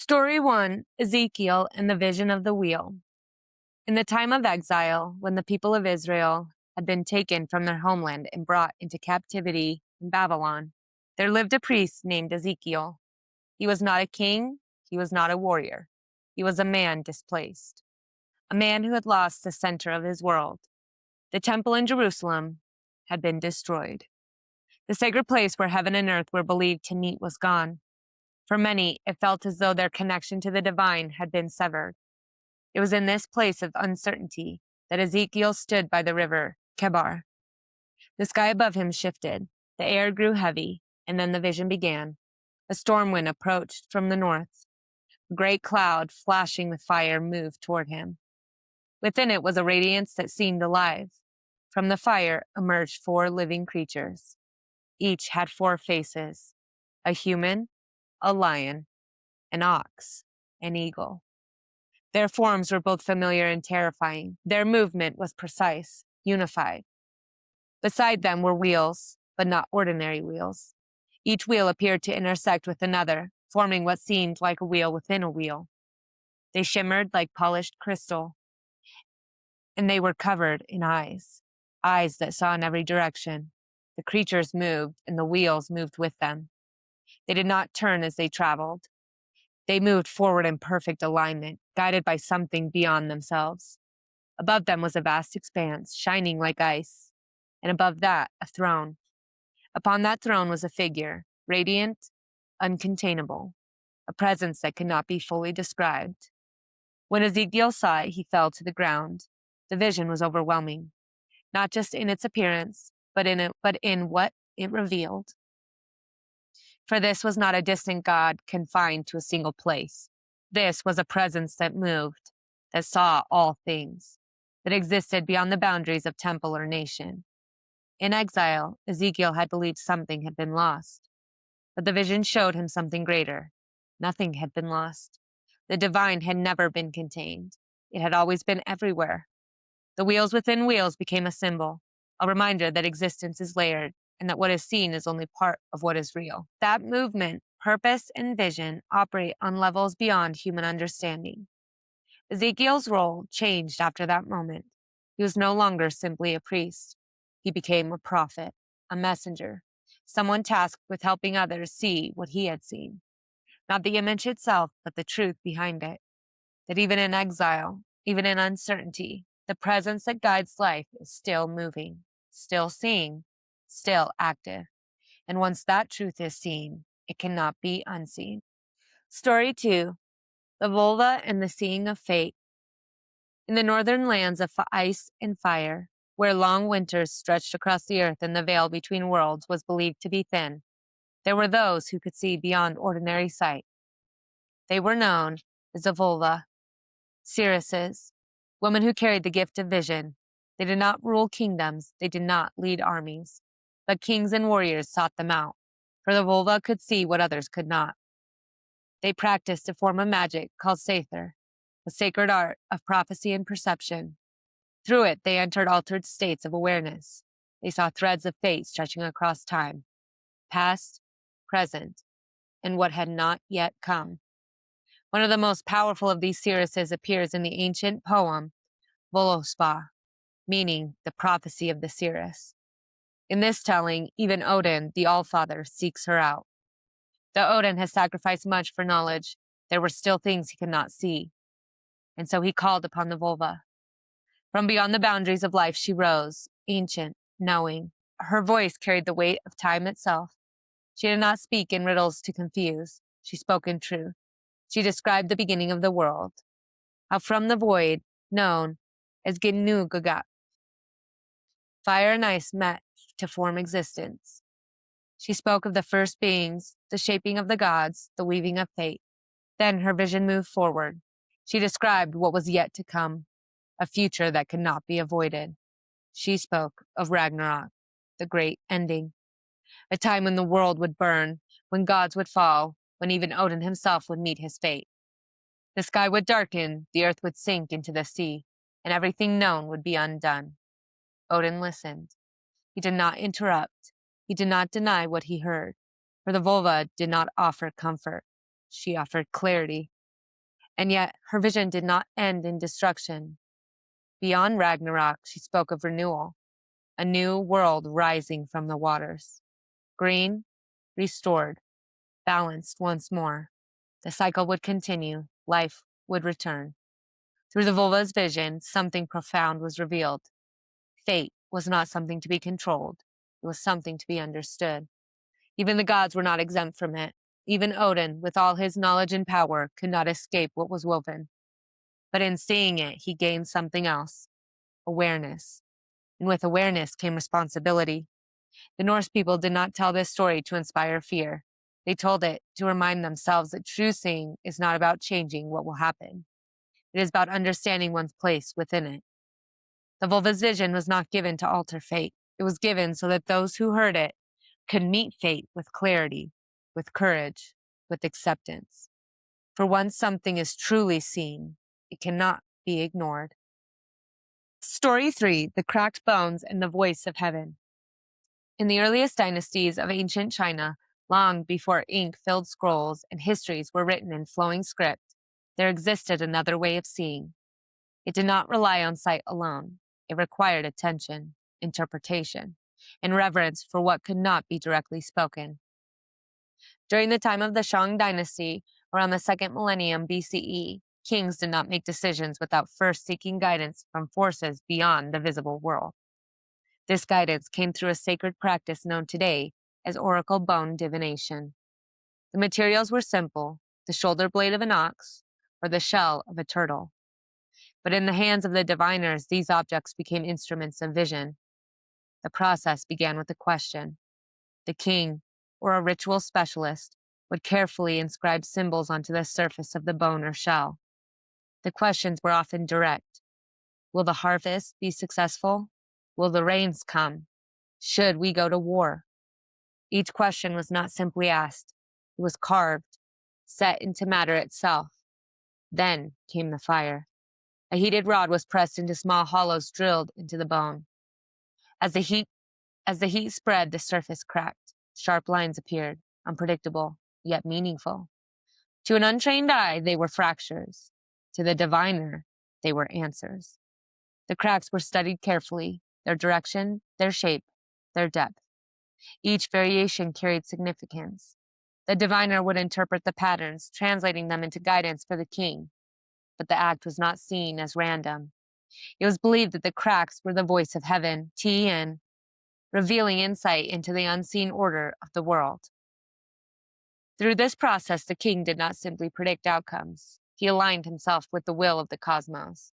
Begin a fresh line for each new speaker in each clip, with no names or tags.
Story 1, Ezekiel and the Vision of the Wheel. In the time of exile, when the people of Israel had been taken from their homeland and brought into captivity in Babylon, there lived a priest named Ezekiel. He was not a king, he was not a warrior. He was a man displaced, a man who had lost the center of his world. The temple in Jerusalem had been destroyed. The sacred place where heaven and earth were believed to meet was gone. For many, it felt as though their connection to the divine had been severed. It was in this place of uncertainty that Ezekiel stood by the river Kebar. The sky above him shifted, the air grew heavy, and then the vision began. A storm wind approached from the north. A great cloud, flashing with fire, moved toward him. Within it was a radiance that seemed alive. From the fire emerged 4 living creatures. Each had 4 faces: a human, a lion, an ox, an eagle. Their forms were both familiar and terrifying. Their movement was precise, unified. Beside them were wheels, but not ordinary wheels. Each wheel appeared to intersect with another, forming what seemed like a wheel within a wheel. They shimmered like polished crystal, and they were covered in eyes, eyes that saw in every direction. The creatures moved, and the wheels moved with them. They did not turn as they traveled. They moved forward in perfect alignment, guided by something beyond themselves. Above them was a vast expanse, shining like ice, and above that, a throne. Upon that throne was a figure, radiant, uncontainable, a presence that could not be fully described. When Ezekiel saw it, he fell to the ground. The vision was overwhelming, not just in its appearance, but in what it revealed. For this was not a distant God confined to a single place. This was a presence that moved, that saw all things, that existed beyond the boundaries of temple or nation. In exile, Ezekiel had believed something had been lost, but the vision showed him something greater. Nothing had been lost. The divine had never been contained. It had always been everywhere. The wheels within wheels became a symbol, a reminder that existence is layered, and that what is seen is only part of what is real. That movement, purpose, and vision operate on levels beyond human understanding. Ezekiel's role changed after that moment. He was no longer simply a priest. He became a prophet, a messenger, someone tasked with helping others see what he had seen. Not the image itself, but the truth behind it. That even in exile, even in uncertainty, the presence that guides life is still moving, still seeing, still active. And once that truth is seen, it cannot be unseen. Story 2, The Vulva and the Seeing of Fate. In the northern lands of ice and fire, where long winters stretched across the earth and the veil between worlds was believed to be thin, there were those who could see beyond ordinary sight. They were known as the vulva, seeresses, women who carried the gift of vision. They did not rule kingdoms, they did not lead armies, but kings and warriors sought them out, for the vulva could see what others could not. They practiced a form of magic called Sather, a sacred art of prophecy and perception. Through it, they entered altered states of awareness. They saw threads of fate stretching across time, past, present, and what had not yet come. One of the most powerful of these seeresses appears in the ancient poem Volospa, meaning the prophecy of the seeress. In this telling, even Odin, the Allfather, seeks her out. Though Odin has sacrificed much for knowledge, there were still things he could not see. And so he called upon the vulva. From beyond the boundaries of life she rose, ancient, knowing. Her voice carried the weight of time itself. She did not speak in riddles to confuse. She spoke in truth. She described the beginning of the world, how from the void, known as Gnu-Gagat, fire and ice met to form existence. She spoke of the first beings, the shaping of the gods, the weaving of fate. Then her vision moved forward. She described what was yet to come, a future that could not be avoided. She spoke of Ragnarok, the great ending, a time when the world would burn, when gods would fall, when even Odin himself would meet his fate. The sky would darken, the earth would sink into the sea, and everything known would be undone. Odin listened. He did not interrupt. He did not deny what he heard, for the vulva did not offer comfort. she offered clarity. And yet, her vision did not end in destruction. Beyond Ragnarok, she spoke of renewal, a new world rising from the waters. Green, restored, balanced once more. The cycle would continue, life would return. Through the vulva's vision, something profound was revealed. Fate was not something to be controlled, it was something to be understood. Even the gods were not exempt from it. Even Odin, with all his knowledge and power, could not escape what was woven. But in seeing it, he gained something else: awareness. And with awareness came responsibility. The Norse people did not tell this story to inspire fear. They told it to remind themselves that true seeing is not about changing what will happen. It is about understanding one's place within it. The vulva's vision was not given to alter fate. It was given so that those who heard it could meet fate with clarity, with courage, with acceptance. For once something is truly seen, it cannot be ignored. Story 3: The Cracked Bones and the Voice of Heaven. In the earliest dynasties of ancient China, long before ink-filled scrolls and histories were written in flowing script, there existed another way of seeing. It did not rely on sight alone. It required attention, interpretation, and reverence for what could not be directly spoken. During the time of the Shang dynasty, around the 2nd millennium BCE, kings did not make decisions without first seeking guidance from forces beyond the visible world. This guidance came through a sacred practice known today as oracle bone divination. The materials were simple: the shoulder blade of an ox or the shell of a turtle. But in the hands of the diviners, these objects became instruments of vision. The process began with a question. The king, or a ritual specialist, would carefully inscribe symbols onto the surface of the bone or shell. The questions were often direct. Will the harvest be successful? Will the rains come? Should we go to war? Each question was not simply asked. It was carved, set into matter itself. Then came the fire. A heated rod was pressed into small hollows drilled into the bone. As the heat spread, the surface cracked. Sharp lines appeared, unpredictable, yet meaningful. To an untrained eye, they were fractures. To the diviner, they were answers. The cracks were studied carefully, their direction, their shape, their depth. Each variation carried significance. The diviner would interpret the patterns, translating them into guidance for the king. But the act was not seen as random. It was believed that the cracks were the voice of heaven, Tien, revealing insight into the unseen order of the world. Through this process, the king did not simply predict outcomes. He aligned himself with the will of the cosmos.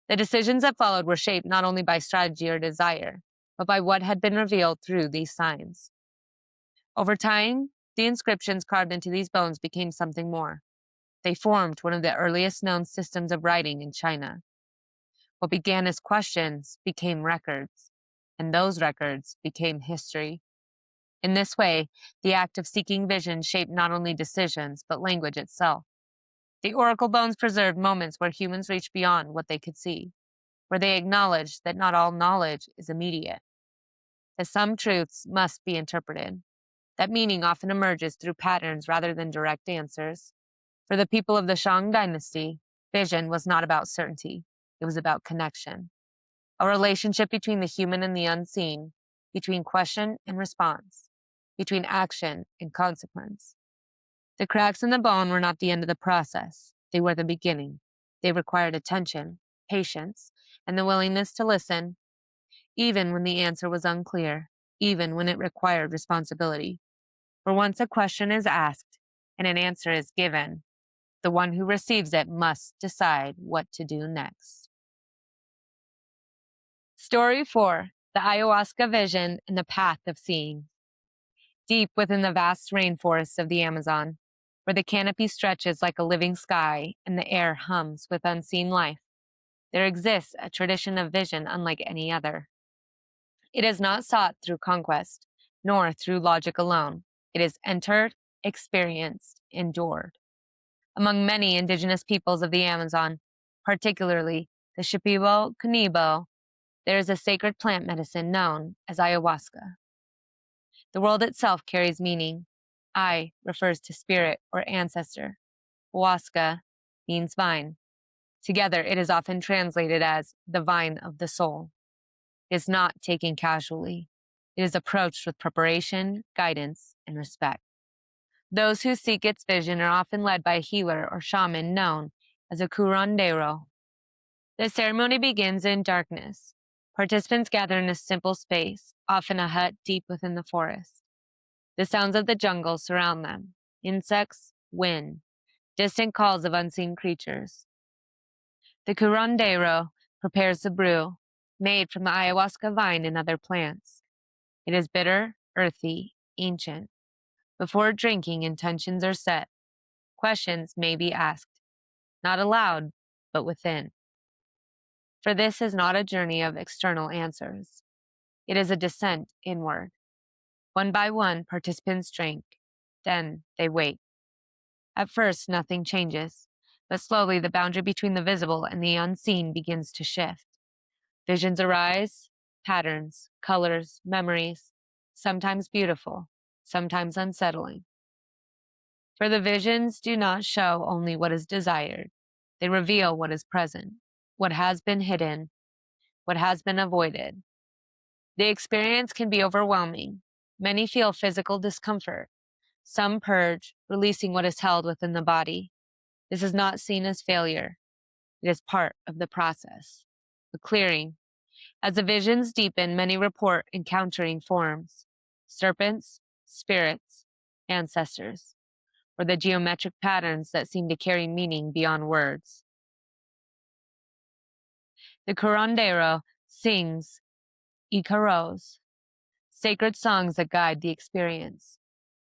The decisions that followed were shaped not only by strategy or desire, but by what had been revealed through these signs. Over time, the inscriptions carved into these bones became something more. They formed one of the earliest known systems of writing in China. What began as questions became records, and those records became history. In this way, the act of seeking vision shaped not only decisions, but language itself. The oracle bones preserved moments where humans reached beyond what they could see, where they acknowledged that not all knowledge is immediate, that some truths must be interpreted, that meaning often emerges through patterns rather than direct answers. For the people of the Shang dynasty, vision was not about certainty, it was about connection. A relationship between the human and the unseen, between question and response, between action and consequence. The cracks in the bone were not the end of the process. They were the beginning. They required attention, patience, and the willingness to listen, even when the answer was unclear, even when it required responsibility. For once a question is asked and an answer is given, the one who receives it must decide what to do next. Story 4: The Ayahuasca Vision and the Path of Seeing. Deep within the vast rainforests of the Amazon, where the canopy stretches like a living sky and the air hums with unseen life, there exists a tradition of vision unlike any other. It is not sought through conquest, nor through logic alone. It is entered, experienced, endured. Among many indigenous peoples of the Amazon, particularly the Shipibo Kunibo, there is a sacred plant medicine known as ayahuasca. The world itself carries meaning. Ay refers to spirit or ancestor. Ayahuasca means vine. Together, it is often translated as the vine of the soul. It is not taken casually. It is approached with preparation, guidance, and respect. Those who seek its vision are often led by a healer or shaman known as a curandero. The ceremony begins in darkness. Participants gather in a simple space, often a hut deep within the forest. The sounds of the jungle surround them: insects, wind, distant calls of unseen creatures. The curandero prepares the brew, made from the ayahuasca vine and other plants. It is bitter, earthy, ancient. Before drinking, intentions are set. Questions may be asked, not aloud, but within. For this is not a journey of external answers. It is a descent inward. One by one, participants drink. Then they wait. At first, nothing changes, but slowly the boundary between the visible and the unseen begins to shift. Visions arise, patterns, colors, memories, sometimes beautiful, sometimes unsettling. For the visions do not show only what is desired, they reveal what is present, what has been hidden, what has been avoided. The experience can be overwhelming. Many feel physical discomfort. Some purge, releasing what is held within the body. This is not seen as failure. It is part of the process, the clearing. As the visions deepen, many report encountering forms: serpents, spirits, ancestors, or the geometric patterns that seem to carry meaning beyond words. The curandero sings icaros, sacred songs that guide the experience.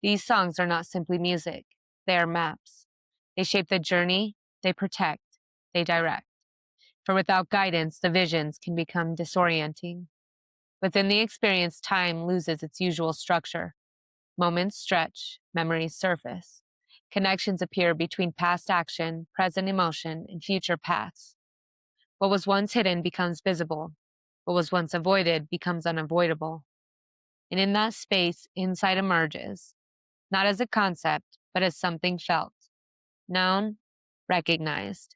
These songs are not simply music, they are maps. They shape the journey, they protect, they direct. For without guidance, the visions can become disorienting. Within the experience, time loses its usual structure. Moments stretch, memories surface. Connections appear between past action, present emotion, and future paths. What was once hidden becomes visible. What was once avoided becomes unavoidable. And in that space, insight emerges, not as a concept, but as something felt, known, recognized.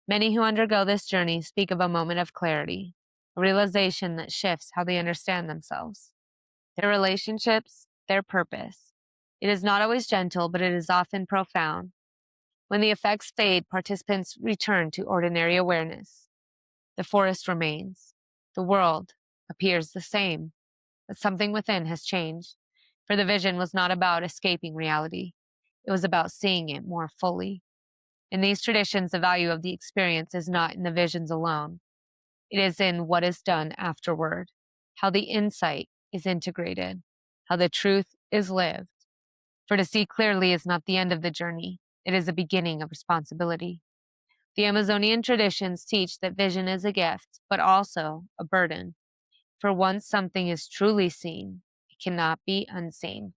Many who undergo this journey speak of a moment of clarity, a realization that shifts how they understand themselves, their relationships, their purpose. It is not always gentle, but it is often profound. When the effects fade, participants return to ordinary awareness. The forest remains. The world appears the same, but something within has changed. For the vision was not about escaping reality. It was about seeing it more fully. In these traditions, the value of the experience is not in the visions alone. It is in what is done afterward, how the insight is integrated, how the truth is lived. For to see clearly is not the end of the journey, it is the beginning of responsibility. The Amazonian traditions teach that vision is a gift, but also a burden. For once something is truly seen, it cannot be unseen.